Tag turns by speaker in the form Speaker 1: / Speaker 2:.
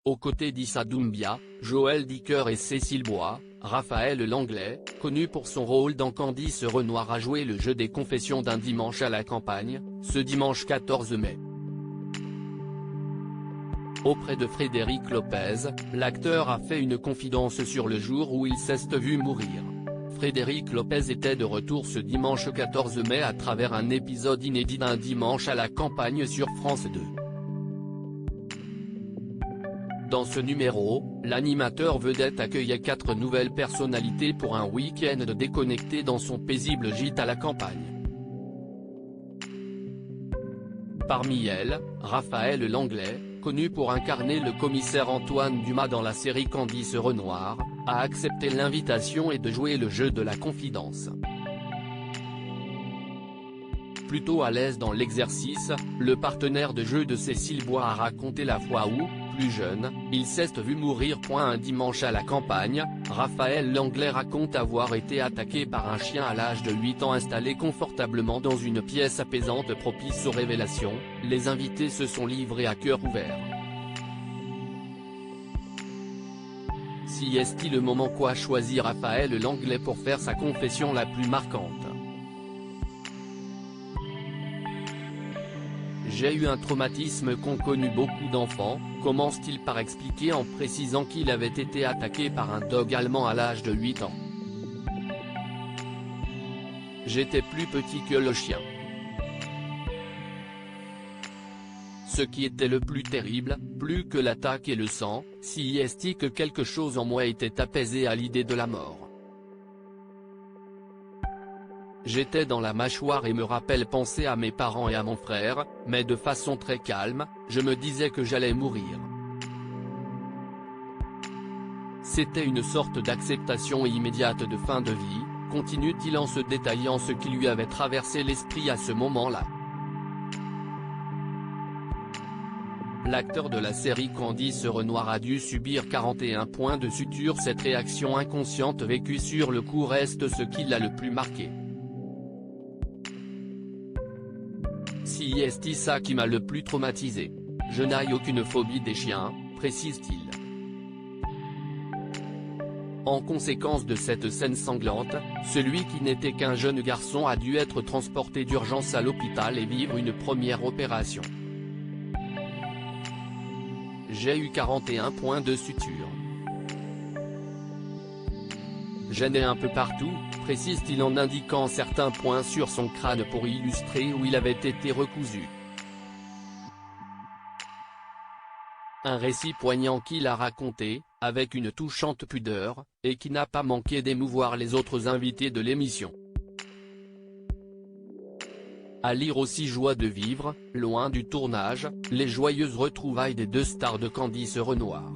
Speaker 1: Aux côtés d'Issa Doumbia, Joël Dicker et Cécile Bois, Raphaël Langlais, connu pour son rôle dans Candice Renoir, a joué le jeu des confessions d'un dimanche à la campagne, ce dimanche 14 mai. Auprès de Frédéric Lopez, l'acteur a fait une confidence sur le jour où il s'est vu mourir. Frédéric Lopez était de retour ce dimanche 14 mai à travers un épisode inédit d'un dimanche à la campagne sur France 2. Dans ce numéro, l'animateur vedette accueillait 4 nouvelles personnalités pour un week-end déconnecté dans son paisible gîte à la campagne. Parmi elles, Raphaël Langlais, connu pour incarner le commissaire Antoine Dumas dans la série Candice Renoir, a accepté l'invitation et de jouer le jeu de la confidence. Plutôt à l'aise dans l'exercice, le partenaire de jeu de Cécile Bois a raconté la fois où, plus jeune, il s'est vu mourir. Un dimanche à la campagne, Raphaël Langlais raconte avoir été attaqué par un chien à l'âge de 8 ans installé confortablement dans une pièce apaisante propice aux révélations. Les invités se sont livrés à cœur ouvert. Si est-il le moment qu'a choisi Raphaël Langlais pour faire sa confession la plus marquante? J'ai eu un traumatisme qu'ont connu beaucoup d'enfants, commence-t-il par expliquer en précisant qu'il avait été attaqué par un dog allemand à l'âge de 8 ans. J'étais plus petit que le chien. Ce qui était le plus terrible, plus que l'attaque et le sang, si est-il que quelque chose en moi était apaisé à l'idée de la mort. J'étais dans la mâchoire et me rappelle penser à mes parents et à mon frère, mais de façon très calme, je me disais que j'allais mourir. C'était une sorte d'acceptation immédiate de fin de vie, continue-t-il en se détaillant ce qui lui avait traversé l'esprit à ce moment-là. L'acteur de la série Candice Renoir a dû subir 41 points de suture. Cette réaction inconsciente vécue sur le coup reste ce qui l'a le plus marqué. Si est ça qui m'a le plus traumatisé. Je n'ai aucune phobie des chiens, précise-t-il. En conséquence de cette scène sanglante, celui qui n'était qu'un jeune garçon a dû être transporté d'urgence à l'hôpital et vivre une première opération. J'ai eu 41 points de suture. Gêné un peu partout, précise-t-il en indiquant certains points sur son crâne pour illustrer où il avait été recousu. Un récit poignant qu'il a raconté, avec une touchante pudeur, et qui n'a pas manqué d'émouvoir les autres invités de l'émission. À lire aussi Joie de vivre, loin du tournage, les joyeuses retrouvailles des 2 stars de Candice Renoir.